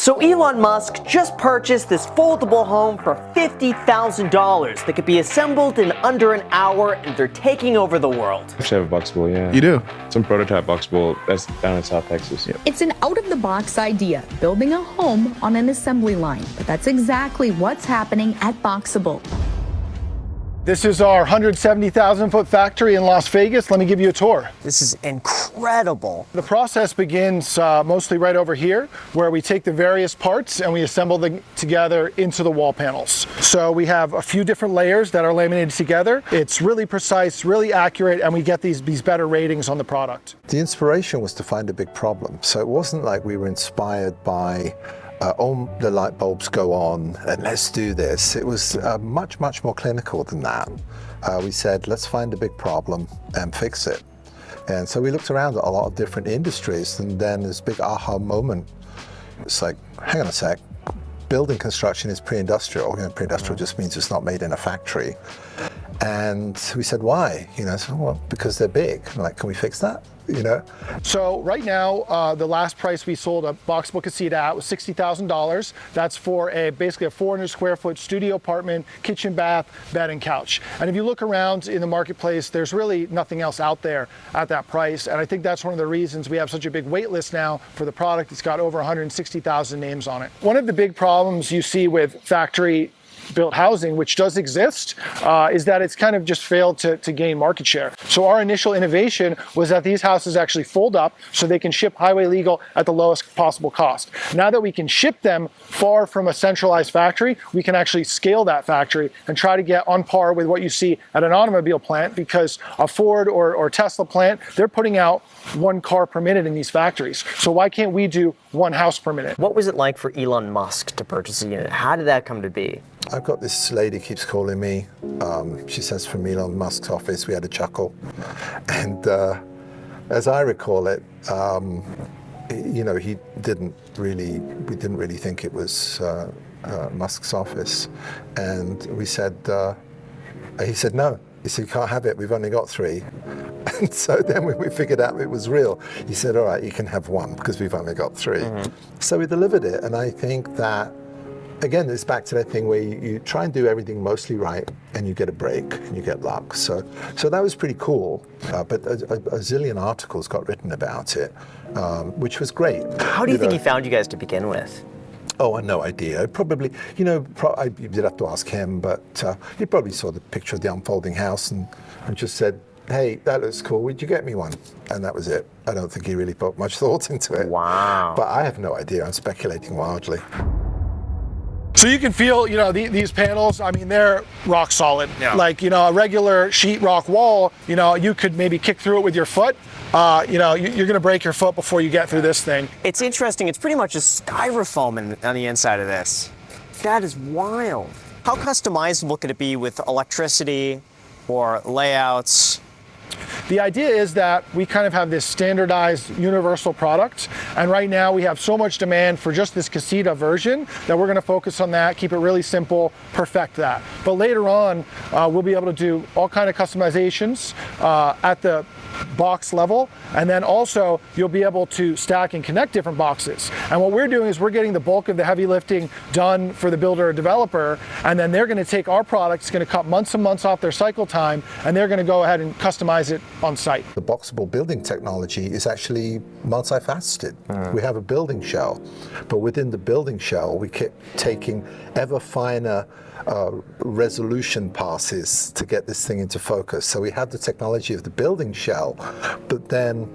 So Elon Musk just purchased this foldable home for $50,000 that could be assembled in under an hour, and they're taking over the world. I actually have a Boxable, yeah. You do? Some prototype Boxable that's down in South Texas. Yeah. It's an out-of-the-box idea, building a home on an assembly line. But that's exactly what's happening at Boxable. This is our 170,000-foot factory in Las Vegas. Let me give you a tour. This is incredible. The process begins mostly right over here, where we take the various parts and we assemble them together into the wall panels. So we have a few different layers that are laminated together. It's really precise, really accurate, and we get these better ratings on the product. The inspiration was to find a big problem. So it wasn't like we were inspired by the light bulbs go on and let's do this. It was much more clinical than that. We said, let's find a big problem and fix it. And so we looked around at a lot of different industries, and then this big aha moment. It's like, hang on a sec, building construction is pre-industrial. Pre-industrial just means it's not made in a factory. And we said, why? So, well, because they're big. I'm like, can we fix that? So right now, the last price we sold a Boxable Casita at was $60,000. That's for basically a 400 square foot studio apartment, kitchen, bath, bed, and couch. And if you look around in the marketplace, there's really nothing else out there at that price. And I think that's one of the reasons we have such a big wait list now for the product. It's got over 160,000 names on it. One of the big problems you see with factory built housing, which does exist, is that it's kind of just failed to gain market share. So our initial innovation was that these houses actually fold up so they can ship highway legal at the lowest possible cost. Now that we can ship them far from a centralized factory, we can actually scale that factory and try to get on par with what you see at an automobile plant, because a Ford or Tesla plant, they're putting out 1 car per minute in these factories. So why can't we do 1 house per minute? What was it like for Elon Musk to purchase a unit? How did that come to be? I've got this lady keeps calling me. She says from Elon Musk's office. We had a chuckle, and as I recall it, we didn't really think it was Musk's office, and we said, he said no. He said, you can't have it, we've only got 3. And so then when we figured out it was real, he said, all right, you can have 1 because we've only got 3. Mm-hmm. So we delivered it, and I think that, again, it's back to that thing where you try and do everything mostly right, and you get a break, and you get luck. So that was pretty cool, but a zillion articles got written about it, which was great. How do you think he found you guys to begin with? Oh, I had no idea. Probably, you'd have to ask him, but he probably saw the picture of the unfolding house and just said, hey, that looks cool, would you get me one? And that was it. I don't think he really put much thought into it. Wow. But I have no idea. I'm speculating wildly. So you can feel, these panels, I mean, they're rock solid. Yeah. Like, a regular sheetrock wall, you could maybe kick through it with your foot. You're going to break your foot before you get through this thing. It's interesting. It's pretty much a styrofoam on the inside of this. That is wild. How customizable could it be with electricity or layouts? The idea is that we kind of have this standardized universal product, and right now we have so much demand for just this Casita version that we're going to focus on that, keep it really simple, perfect that. But later on, we'll be able to do all kind of customizations at the box level, and then also you'll be able to stack and connect different boxes. And what we're doing is we're getting the bulk of the heavy lifting done for the builder or developer, and then they're going to take our product, it's going to cut months and months off their cycle time, and they're going to go ahead and customize it on site. The Boxable building technology is actually multifaceted. We have a building shell, but within the building shell we keep taking ever finer resolution passes to get this thing into focus. So we have the technology of the building shell, but then,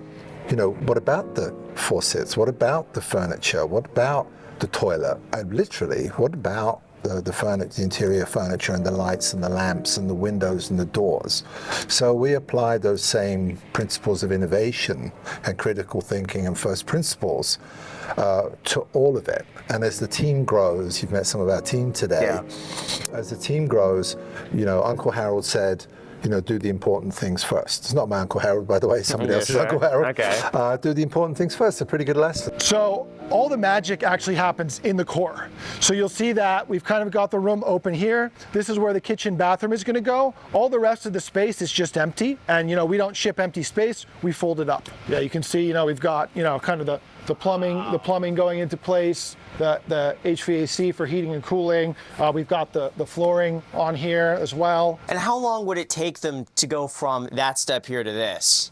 what about the faucets? What about the furniture? What about the toilet? And literally, what about the furniture, the interior furniture, and the lights and the lamps and the windows and the doors? So we apply those same principles of innovation and critical thinking and first principles to all of it. And as the team grows, you've met some of our team today. Yeah. As the team grows, Uncle Harold said, do the important things first. It's not my Uncle Harold, by the way, somebody else's Uncle Harold. Okay. Do the important things first, a pretty good lesson. So all the magic actually happens in the core. So you'll see that we've kind of got the room open here. This is where the kitchen bathroom is going to go. All the rest of the space is just empty. And we don't ship empty space, we fold it up. Yeah, you can see, we've got, kind of the plumbing going into place, the HVAC for heating and cooling. We've got the flooring on here as well. And how long would it take them to go from that step here to this?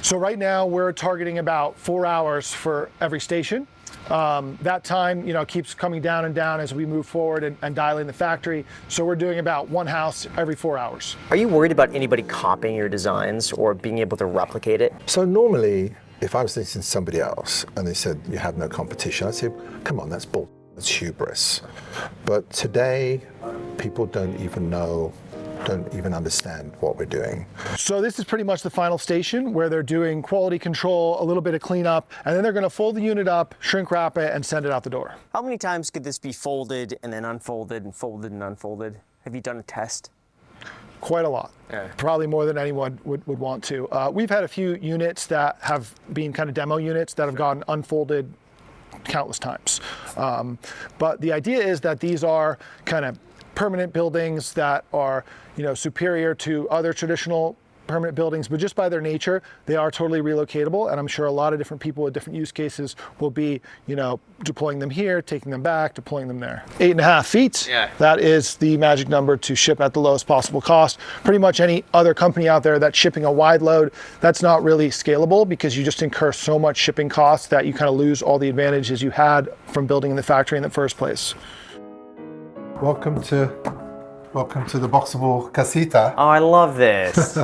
So right now we're targeting about 4 hours for every station. That time, keeps coming down and down as we move forward and dial in the factory. So we're doing about one house every 4 hours. Are you worried about anybody copying your designs or being able to replicate it? So normally, if I was listening to somebody else and they said you have no competition, I'd say, come on, that's bull, that's hubris. But today, people don't even understand what we're doing. So this is pretty much the final station where they're doing quality control, a little bit of cleanup, and then they're going to fold the unit up, shrink wrap it, and send it out the door. How many times could this be folded and then unfolded and folded and unfolded? Have you done a test? Quite a lot. Yeah. Probably more than anyone would want to. We've had a few units that have been kind of demo units that have gotten unfolded countless times. But the idea is that these are kind of permanent buildings that are, superior to other traditional permanent buildings, but just by their nature, they are totally relocatable. And I'm sure a lot of different people with different use cases will be, deploying them here, taking them back, deploying them there. 8.5 feet. Yeah. That is the magic number to ship at the lowest possible cost. Pretty much any other company out there that's shipping a wide load, that's not really scalable because you just incur so much shipping costs that you kind of lose all the advantages you had from building in the factory in the first place. Welcome to the boxable casita. Oh, I love this.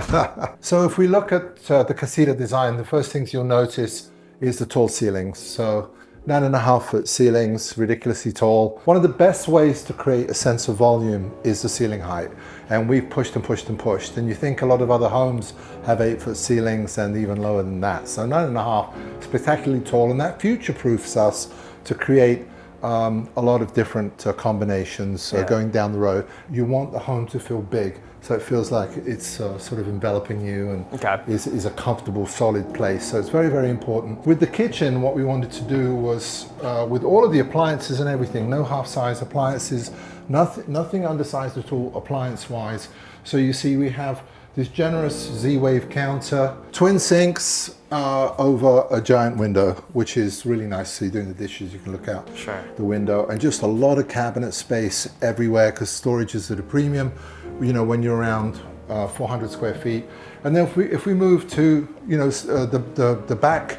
So if we look at the casita design, the first things you'll notice is the tall ceilings. So 9.5-foot ceilings, ridiculously tall. One of the best ways to create a sense of volume is the ceiling height. And we've pushed and pushed and pushed. And you think a lot of other homes have 8-foot ceilings and even lower than that. So 9.5, spectacularly tall, and that future-proofs us to create a lot of different combinations going down the road. You want the home to feel big, so it feels like it's sort of enveloping you and is a comfortable, solid place. So it's very, very important. With the kitchen, what we wanted to do was, with all of the appliances and everything, no half-size appliances, nothing undersized at all appliance-wise. So you see we have this generous Z-Wave counter, twin sinks over a giant window, which is really nice. So you're doing the dishes, you can look out the window, and just a lot of cabinet space everywhere because storage is at a premium, when you're around 400 square feet. And then if we move to, the back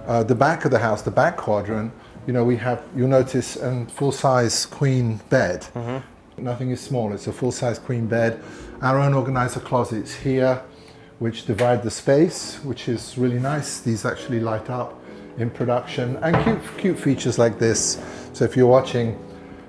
of the house, the back quadrant, you'll notice a full-size queen bed. Nothing is small, it's a full-size queen bed. Our own organizer closets here, which divide the space, which is really nice. These actually light up in production, and cute features like this. So if you're watching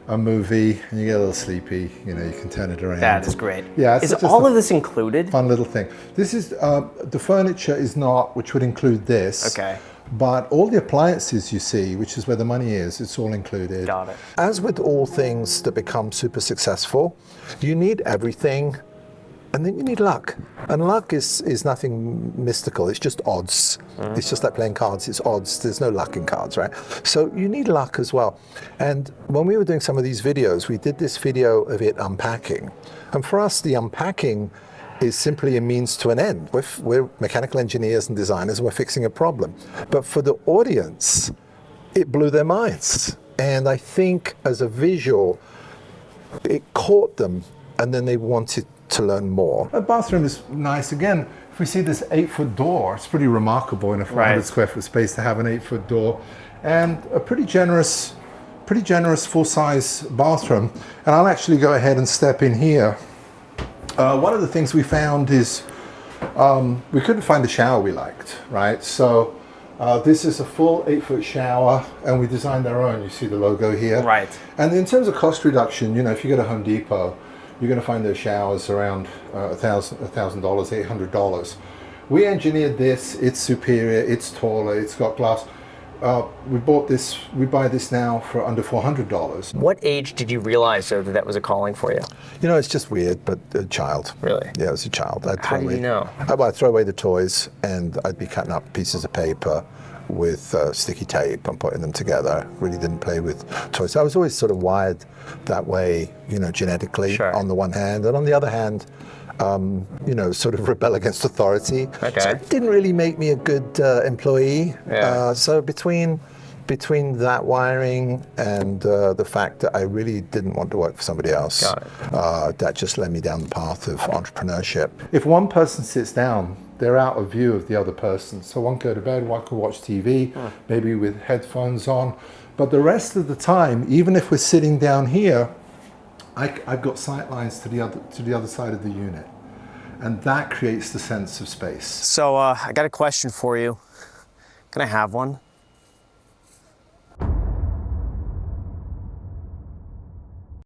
a movie and you get a little sleepy, you can turn it around. That is great. Yeah. Is all of this included? Fun little thing. This is, the furniture is not, which would include this. Okay. But all the appliances you see, which is where the money is, it's all included. Got it. As with all things that become super successful, you need everything, and then you need luck. And luck is nothing mystical, it's just odds. It's just like playing cards, it's odds. There's no luck in cards, right? So you need luck as well. And when we were doing some of these videos, we did this video of it unpacking. And for us, the unpacking is simply a means to an end. We're mechanical engineers and designers, and we're fixing a problem. But for the audience, it blew their minds. And I think as a visual, it caught them, and then they wanted to learn more. The bathroom is nice. Again, if we see this 8-foot door, it's pretty remarkable in a 400 square foot space to have an 8-foot door, and a pretty generous full-size bathroom. And I'll actually go ahead and step in here. One of the things we found is we couldn't find the shower we liked, right? So this is a full 8-foot shower, and we designed our own. You see the logo here. Right. And in terms of cost reduction, if you go to Home Depot, you're going to find those showers around $1,000, $800. We engineered this. It's superior. It's taller. It's got glass. We buy this now for under $400. What age did you realize though that was a calling for you? It's just weird, but a child. Really? Yeah, it was a child. How do you know? I'd throw away the toys, and I'd be cutting up pieces of paper with sticky tape and putting them together. Really didn't play with toys. I was always sort of wired that way, genetically on the one hand, and on the other hand, sort of rebel against authority. Okay. So it didn't really make me a good employee. Yeah. So between that wiring and the fact that I really didn't want to work for somebody else, that just led me down the path of entrepreneurship. If one person sits down, they're out of view of the other person. So one could go to bed, one could watch TV, maybe with headphones on. But the rest of the time, even if we're sitting down here, I've got sight lines to the other side of the unit. And that creates the sense of space. So I got a question for you. Can I have one?